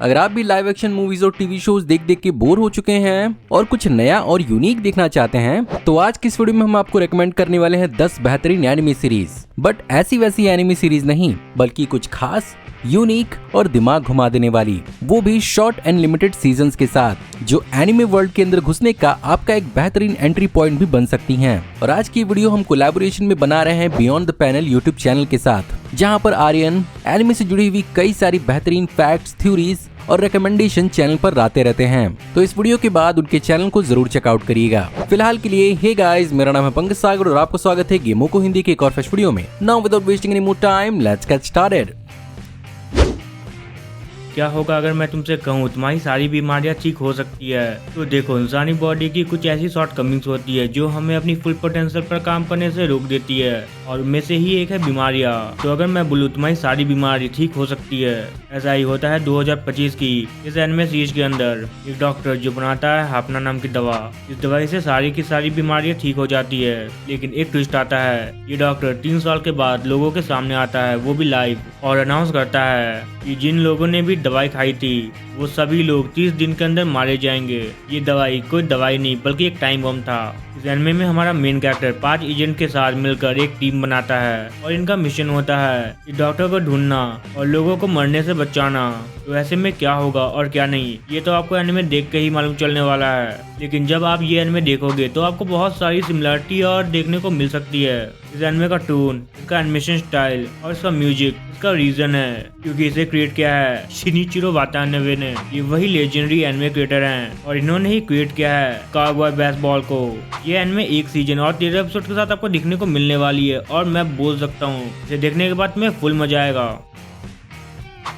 अगर आप भी लाइव एक्शन मूवीज और टीवी शोज देख देख के बोर हो चुके हैं और कुछ नया और यूनिक देखना चाहते हैं तो आज की इस वीडियो में हम आपको रेकमेंड करने वाले हैं 10 बेहतरीन एनिमे सीरीज। बट ऐसी वैसी एनिमे सीरीज नहीं, बल्कि कुछ खास, यूनिक और दिमाग घुमा देने वाली, वो भी शॉर्ट एंड लिमिटेड सीजन्स के साथ, जो एनिमे वर्ल्ड के अंदर घुसने का आपका एक बेहतरीन एंट्री पॉइंट भी बन सकती हैं। और आज की वीडियो हम कोलैबोरेशन में बना रहे हैं beyond the panel YouTube channel के साथ, जहां पर आर्यन एनिमे से जुड़ी हुई कई सारी बेहतरीन फैक्ट्स, थ्योरीज और रिकमेंडेशन चैनल पर लाते रहते हैं। तो इस वीडियो के बाद उनके चैनल को जरूर चेकआउट करिएगा। फिलहाल के लिए हे गाइस, मेरा नाम है पंकज सागर और आपका स्वागत है गेमों को हिंदी के एक और फ्रेश वीडियो में। Now without wasting any more time, let's get started. क्या होगा अगर मैं तुमसे कहूँ तुम्हारी सारी बीमारियां ठीक हो सकती है? तो देखो, इंसानी बॉडी की कुछ ऐसी शॉर्टकमिंग्स होती है जो हमें अपनी फुल पोटेंशियल पर काम करने से रोक देती है, और उनमें से ही एक है बीमारियां। तो अगर मैं बोलूँ तुम्हारी सारी बीमारी ठीक हो सकती है, ऐसा ही होता है 2025 की इस एनिमे सीरीज के अंदर। एक डॉक्टर जो बनाता है हापना नाम की दवा, इस दवाई से सारी की सारी बीमारियां ठीक हो जाती है। लेकिन एक ट्विस्ट आता है, ये डॉक्टर 3 साल के बाद लोगों के सामने आता है, वो भी लाइव, और अनाउंस करता है कि जिन लोगों ने भी दवाई खाई थी वो सभी लोग 30 दिन के अंदर मारे जाएंगे। ये दवाई कोई दवाई नहीं बल्कि एक टाइम बम था। इस एनिमे में हमारा मेन कैरेक्टर 5 एजेंट के साथ मिलकर एक टीम बनाता है, और इनका मिशन होता है इस डॉक्टर को ढूंढना और लोगों को मरने से बचाना। तो ऐसे में क्या होगा और क्या नहीं, ये तो आपको एनिमे देख के ही मालूम चलने वाला है। लेकिन जब आप ये एनिमे देखोगे तो आपको बहुत सारी सिमिलरिटी और देखने को मिल सकती है। इस एनिमे का टोन, इसका एनिमेशन स्टाइल और इसका म्यूजिक, इसका रीजन है क्योंकि इसे क्रिएट किया है शिनिचिरो वातानाबे ने। ये वही लेजेंडरी एनिमे क्रिएटर हैं, और इन्होंने ही क्रिएट किया है काउबॉय बेसबॉल को। ये एनिमे 1 सीजन और 13 एपिसोड के साथ आपको दिखने को मिलने वाली है, और मैं बोल सकता हूँ इसे देखने के बाद तुम्हें फुल मजा आएगा।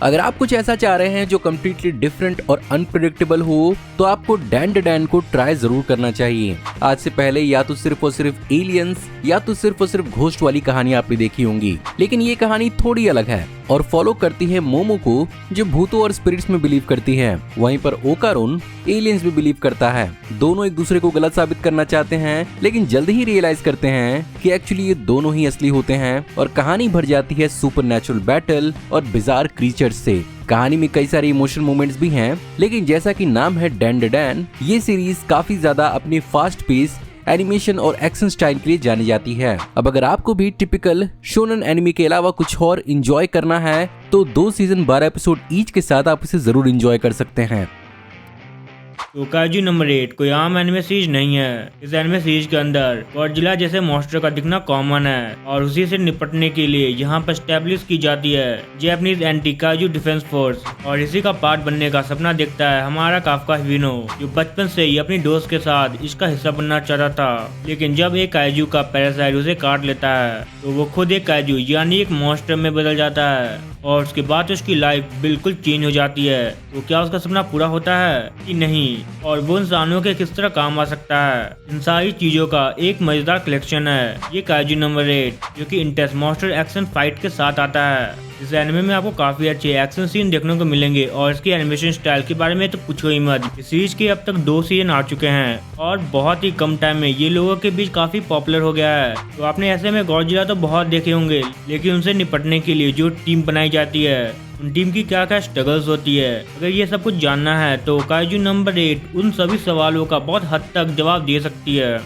अगर आप कुछ ऐसा चाह रहे हैं जो कम्प्लीटली डिफरेंट और अनप्रेडिक्टेबल हो, तो आपको डैन द डैन को ट्राई जरूर करना चाहिए। आज से पहले या तो सिर्फ और सिर्फ एलियंस या तो सिर्फ और सिर्फ घोस्ट वाली कहानी आपने देखी होंगी, लेकिन ये कहानी थोड़ी अलग है और फॉलो करती है मोमो को, जो भूतों और स्पिरिट्स में बिलीव करती है। वहीं पर ओकारुन एलियंस में बिलीव करता है। दोनों एक दूसरे को गलत साबित करना चाहते हैं, लेकिन जल्द ही रियलाइज करते हैं कि एक्चुअली ये दोनों ही असली होते हैं, और कहानी भर जाती है सुपरनैचुरल बैटल और बिजार क्रीचर्स से। कहानी में कई सारे इमोशनल मोमेंट्स भी हैं, लेकिन जैसा कि नाम है डैन द डैन, ये सीरीज काफी ज्यादा अपने फास्ट पेस, एनिमेशन और एक्शन स्टाइल के लिए जानी जाती है। अब अगर आपको भी टिपिकल शोनन एनिमे के अलावा कुछ और एंजॉय करना है तो 2 सीजन 12 एपिसोड ईच के साथ आप इसे जरूर एंजॉय कर सकते हैं। तो काइजू नंबर 8 कोई आम एनिमे सीरीज नहीं है। इस एनिमे सीरीज के अंदर गॉडजिला जैसे मॉन्स्टर का दिखना कॉमन है, और उसी से निपटने के लिए यहाँ पर स्टैब्लिश की जाती है Japanese anti kaiju defence force. और इसी का पार्ट बनने का सपना देखता है हमारा काफका हिबिनो, जो बचपन से ही अपनी दोस्त के साथ इसका हिस्सा बनना चाहता था। लेकिन जब एक काइजू का पैरासाइट उसे काट लेता है तो वो खुद एक काइजू यानी एक मॉन्स्टर में बदल जाता है, और उसके बाद उसकी लाइफ बिल्कुल चेंज हो जाती है। तो क्या उसका सपना पूरा होता है कि नहीं, और वो इंसानों के किस तरह काम आ सकता है, इन सारी चीजों का एक मजेदार कलेक्शन है ये काइजू नंबर 8, जो कि इंटेंस मॉन्स्टर एक्शन फाइट के साथ आता है। इस एनिमे में आपको काफी अच्छे एक्शन सीन देखने को मिलेंगे, और इसकी एनिमेशन स्टाइल के बारे में तो पूछो ही मत। इस सीरीज के अब तक 2 सीजन आ चुके हैं, और बहुत ही कम टाइम में ये लोगों के बीच काफी पॉपुलर हो गया है। तो आपने ऐसे में गॉडजिला तो बहुत देखे होंगे, लेकिन उनसे निपटने के लिए जो टीम बनाई जाती है, उन टीम की क्या क्या स्ट्रगल्स होती है, अगर ये सब कुछ जानना है तो काइजू नंबर 8 उन सभी सवालों का बहुत हद तक जवाब दे सकती है।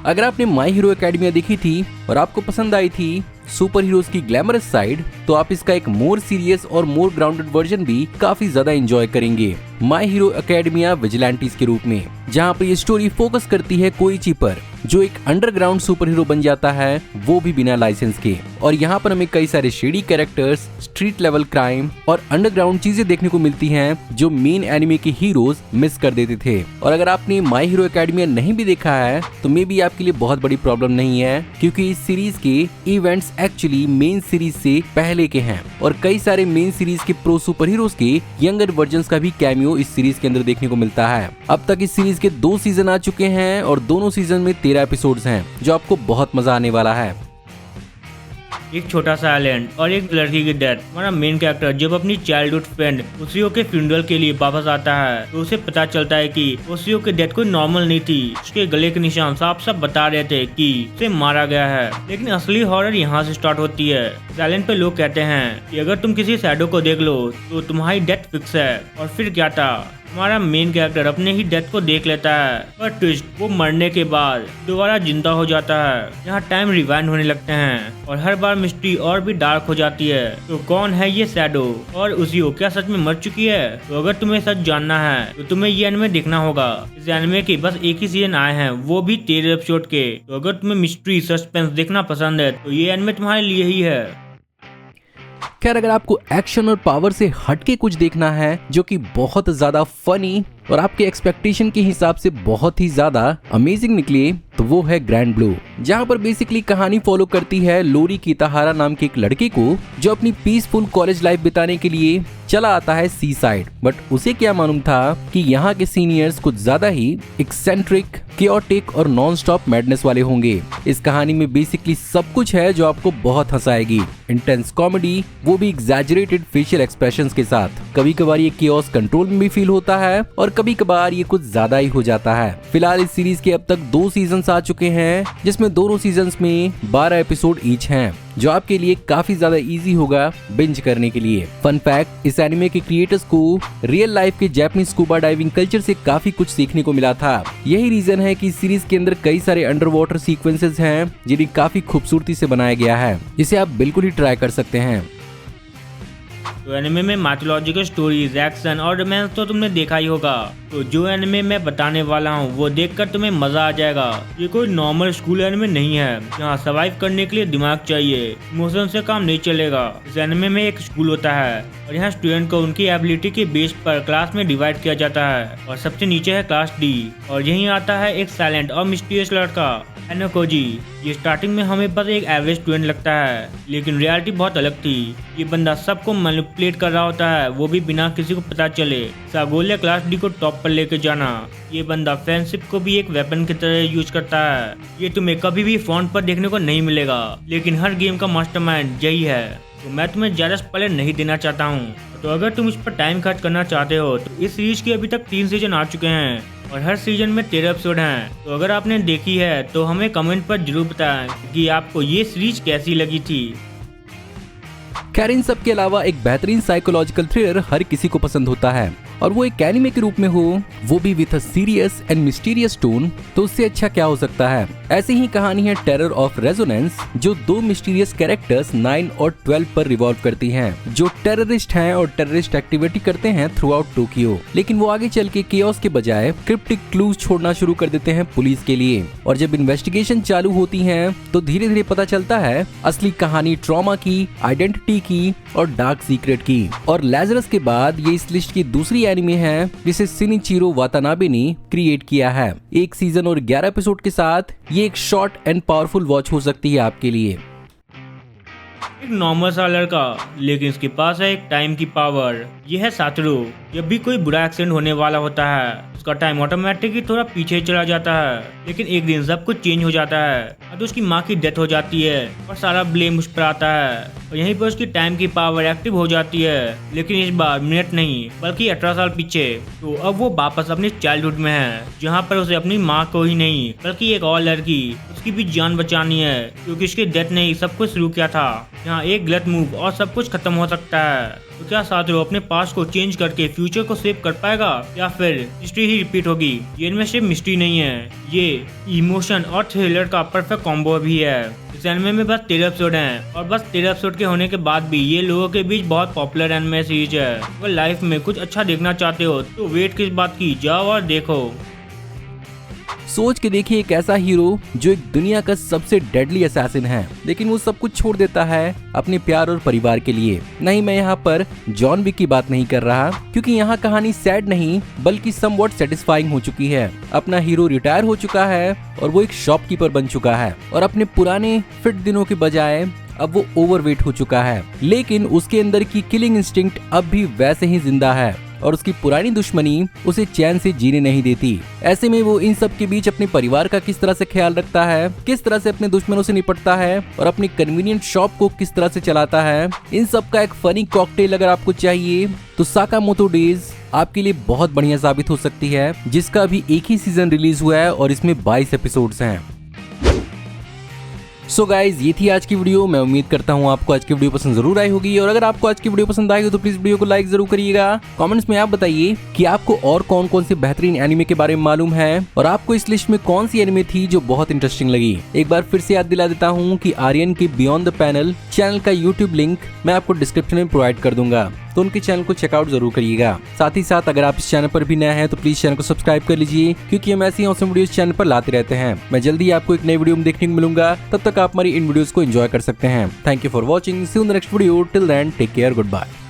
अगर आपने माई हीरो एकेडमिया देखी थी और आपको पसंद आई थी सुपर हीरोज की ग्लैमरस साइड, तो आप इसका एक मोर सीरियस और मोर ग्राउंडेड वर्जन भी काफी ज्यादा एंजॉय करेंगे माई हीरो एकेडमिया विजिलेंटीज के रूप में, जहाँ पर ये स्टोरी फोकस करती है कोइची पर, जो एक अंडरग्राउंड सुपर हीरो बन जाता है, वो भी बिना लाइसेंस के। और यहाँ पर हमें कई सारे shady characters, street level crime और अंडरग्राउंड चीजें देखने को मिलती हैं, जो मेन एनिमे के हीरोज मिस कर देते थे। और अगर आपने माई हीरो एकेडमिया नहीं भी देखा है तो मे बी आपके लिए बहुत बड़ी प्रॉब्लम नहीं है, क्योंकि इस सीरीज के इवेंट्स एक्चुअली मेन सीरीज से पहले के हैं, और कई सारे मेन सीरीज के प्रो सुपर हीरोज के यंगर वर्जन्स का भी कैमियो इस सीरीज के अंदर देखने को मिलता है। अब तक इस सीरीज के 2 सीजन आ चुके हैं, और दोनों सीजन में 13 एपिसोड्स हैं, जो आपको बहुत मजा आने वाला है। एक छोटा सा आइलैंड और एक लड़की की डेथ। हमारा मेन कैरेक्टर जब अपनी चाइल्डहुड फ्रेंड ओशियो के फ्यूनरल के लिए वापस आता है तो उसे पता चलता है कि ओशियो की डेथ कोई नॉर्मल नहीं थी। उसके गले के निशान साफ साफ बता रहे थे कि उसे मारा गया है। लेकिन असली हॉरर यहाँ से स्टार्ट होती है। इस आइलैंड पे लोग कहते हैं कि अगर तुम किसी शैडो को देख लो तो तुम्हारी डेथ फिक्स है। और फिर क्या था, हमारा मेन कैरेक्टर अपने ही डेथ को देख लेता है, पर ट्विस्ट, वो मरने के बाद दोबारा जिंदा हो जाता है। यहाँ टाइम रिवाइंड होने लगते हैं और हर बार मिस्ट्री और भी डार्क हो जाती है। तो कौन है ये शैडो और उसी क्या सच में मर चुकी है? तो अगर तुम्हें सच जानना है तो तुम्हें ये एनिमे देखना होगा। इस एनिमे के बस एक ही सीजन आए हैं, वो भी 13 एपिसोड के। तो अगर तुम्हें मिस्ट्री सस्पेंस देखना पसंद है तो ये एनिमे तुम्हारे लिए ही है। खैर, अगर आपको एक्शन और पावर से हटके कुछ देखना है जो कि बहुत ज्यादा फनी और आपके एक्सपेक्टेशन के हिसाब से बहुत ही ज्यादा अमेजिंग निकले, तो वो है ग्रैंड ब्लू, जहाँ पर बेसिकली कहानी फॉलो करती है लोरी किताहारा नाम के एक लड़के को जो अपनी पीसफुल कॉलेज लाइफ बिताने के लिए चला आता है सी साइड। बट उसे क्या मालूम था कि यहाँ के सीनियर्स कुछ ज्यादा ही एक्सेंट्रिक, केओटिक और नॉन स्टॉप मैडनेस वाले होंगे। इस कहानी में बेसिकली सब कुछ है जो आपको बहुत हंसाएगी। इंटेंस कॉमेडी, वो भी एग्जैजरेटेड फेशियल एक्सप्रेशंस के साथ। कभी कभार ये केओस कंट्रोल में भी फील होता है और कभी कभार ये कुछ ज्यादा ही हो जाता है। फिलहाल इस सीरीज के अब तक 2 सीजन्स आ चुके हैं, जिसमें दोनों सीजन्स में 12 एपिसोड ईच हैं, जो आपके लिए काफी ज्यादा इजी होगा बिंज करने के लिए। फन फैक्ट, इस एनिमे के क्रिएटर्स को रियल लाइफ के जापानीज स्कूबा डाइविंग कल्चर से काफी कुछ सीखने को मिला था। यही रीजन है कि इस सीरीज के अंदर कई सारे अंडर वाटर सीक्वेंसेस हैं जिन्हें काफी खूबसूरती से बनाया गया है। इसे आप बिल्कुल ही ट्राई कर सकते हैं। तो एनिमे में माइथोलॉजिकल स्टोरीज, एक्शन और रोमांस तो तुमने देखा ही होगा। तो जो एनिमे मैं बताने वाला हूँ वो देखकर तुम्हें मजा आ जाएगा। ये कोई नॉर्मल स्कूल एनिमे नहीं है जहाँ सर्वाइव करने के लिए दिमाग चाहिए, इमोशन से काम नहीं चलेगा। इस एनिमे में एक स्कूल होता है और यहाँ स्टूडेंट को उनकी एबिलिटी के बेस पर क्लास में डिवाइड किया जाता है और सबसे नीचे है क्लास डी। और यहीं आता है एक साइलेंट और मिस्टीरियस लड़का एनोकोजी। ये स्टार्टिंग में हमें बस एक एवरेज स्टूडेंट लगता है, लेकिन रियलिटी बहुत अलग थी। ये बंदा सबको मैनिपुलेट कर रहा होता है, वो भी बिना किसी को पता चले। सागोलिया क्लास डी को टॉप पर लेके जाना। ये बंदा फ्रेंडशिप को भी एक वेपन की तरह यूज करता है। ये तुम्हें कभी भी फ्रंट पर देखने को नहीं मिलेगा, लेकिन हर गेम का मास्टरमाइंड यही है। तो मैं तुम्हें ज्यादा स्पॉइलर नहीं देना चाहता हूँ। तो अगर तुम इस पर टाइम खर्च करना चाहते हो तो इस सीरीज के अभी तक 3 सीजन आ चुके हैं और हर सीजन में 13 एपिसोड हैं। तो अगर आपने देखी है तो हमें कमेंट पर जरूर बताएं कि आपको ये सीरीज कैसी लगी थी। खैर, इन सब के अलावा एक बेहतरीन साइकोलॉजिकल थ्रिलर हर किसी को पसंद होता है, और वो एक एनिमे के रूप में हो, वो भी with a serious and mysterious tone, तो उससे अच्छा क्या हो सकता है। ऐसी ही कहानी है टेरर ऑफ रेजोनेंस, जो 2 मिस्टीरियस कैरेक्टर्स 9 और 12 पर रिवॉल्व करती हैं, जो टेररिस्ट हैं और टेररिस्ट एक्टिविटी करते हैं थ्रू आउट टोक्यो। लेकिन वो आगे चल के केओस के बजाय क्रिप्टिक क्लूज छोड़ना शुरू कर देते हैं पुलिस के लिए। और जब इन्वेस्टिगेशन चालू होती है तो धीरे धीरे पता चलता है असली कहानी ट्रॉमा की, आइडेंटिटी की और डार्क सीक्रेट की। और लैजरस के बाद ये इस लिस्ट की दूसरी एनिमे है जिसे सिनिचिरो वातानाबे ने क्रिएट किया है। 1 सीजन और 11 एपिसोड के साथ ये एक शॉर्ट एंड पावरफुल वॉच हो सकती है आपके लिए। एक नॉर्मल सा लड़का, लेकिन इसके पास है एक टाइम की पावर। यह है सातोरू। जब भी कोई बुरा एक्सीडेंट होने वाला होता है उसका टाइम ऑटोमेटिकली थोड़ा पीछे चला जाता है। लेकिन एक दिन सब कुछ चेंज हो जाता है और उसकी माँ की डेथ हो जाती है और सारा ब्लेम उस पर आता है और यहीं पर उसकी टाइम की पावर एक्टिव हो जाती है। लेकिन इस बार मिनट नहीं बल्कि 18 साल पीछे। तो अब वो वापस अपनी चाइल्डहुड में है, जहाँ पर उसे अपनी माँ को ही नहीं बल्कि एक और लड़की, उसकी भी जान बचानी है, क्योंकि उसकी डेथ ने ही सब कुछ शुरू किया था। यहाँ एक गलत मूव और सब कुछ खत्म हो सकता है। तो क्या सातोरू अपने पास्ट को चेंज करके फ्यूचर को सेव कर पाएगा या फिर हिस्ट्री ही रिपीट होगी? ये इनमें सिर्फ मिस्ट्री नहीं है, ये इमोशन और थ्रिलर का परफेक्ट कॉम्बो भी है। इस एनिमे में बस 13 एपिसोड हैं और बस 13 एपिसोड के होने के बाद भी ये लोगों के बीच बहुत पॉपुलर एनिमे सीरीज है। अगर लाइफ में कुछ अच्छा देखना चाहते हो तो वेट किस बात की, जाओ और देखो। सोच के देखिए, एक ऐसा हीरो जो एक दुनिया का सबसे डेडली असैसिन है, लेकिन वो सब कुछ छोड़ देता है अपने प्यार और परिवार के लिए। नहीं, मैं यहाँ पर जॉन विक की बात नहीं कर रहा, क्योंकि यहाँ कहानी सैड नहीं बल्कि समवॉट सेटिस्फाइंग हो चुकी है। अपना हीरो रिटायर हो चुका है और वो एक शॉपकीपर बन चुका है और अपने पुराने फिट दिनों के बजाय अब वो ओवरवेट हो चुका है, लेकिन उसके अंदर की किलिंग इंस्टिंक्ट अब भी वैसे ही जिंदा है। और उसकी पुरानी दुश्मनी उसे चैन से जीने नहीं देती। ऐसे में वो इन सब के बीच अपने परिवार का किस तरह से ख्याल रखता है, किस तरह से अपने दुश्मनों से निपटता है और अपनी कन्वीनियंट शॉप को किस तरह से चलाता है, इन सब का एक फनी कॉकटेल अगर आपको चाहिए तो साकामोतो डेज आपके लिए बहुत बढ़िया साबित हो सकती है, जिसका अभी एक ही सीजन रिलीज हुआ है और इसमें 22 एपिसोड्स हैं। सो गाइज, ये थी आज की वीडियो। मैं उम्मीद करता हूँ आपको आज की वीडियो पसंद जरूर आई होगी, और अगर आपको आज की वीडियो पसंद आई हो तो प्लीज वीडियो को लाइक जरूर करिएगा। कमेंट्स में आप बताइए कि आपको और कौन कौन से बेहतरीन एनिमे के बारे में मालूम है और आपको इस लिस्ट में कौन सी एनिमे थी जो बहुत इंटरेस्टिंग लगी। एक बार फिर से याद दिला देता हूँ कि आर्यन के बियॉन्ड द पैनल चैनल का यूट्यूब लिंक मैं आपको डिस्क्रिप्शन में प्रोवाइड कर दूंगा, तो उनके चैनल को चेकआउट जरूर करिएगा। साथ ही साथ अगर आप इस चैनल पर भी नए हैं तो प्लीज चैनल को सब्सक्राइब कर लीजिए, क्योंकि हम ऐसी औसम वीडियोस चैनल पर लाते रहते हैं। मैं जल्दी ही आपको एक नई वीडियो में देखने को मिलूंगा, तब तक आप हमारी इन वीडियोस को एंजॉय कर सकते हैं। Thank you for watching, see you in the next video, till then take care, good bye.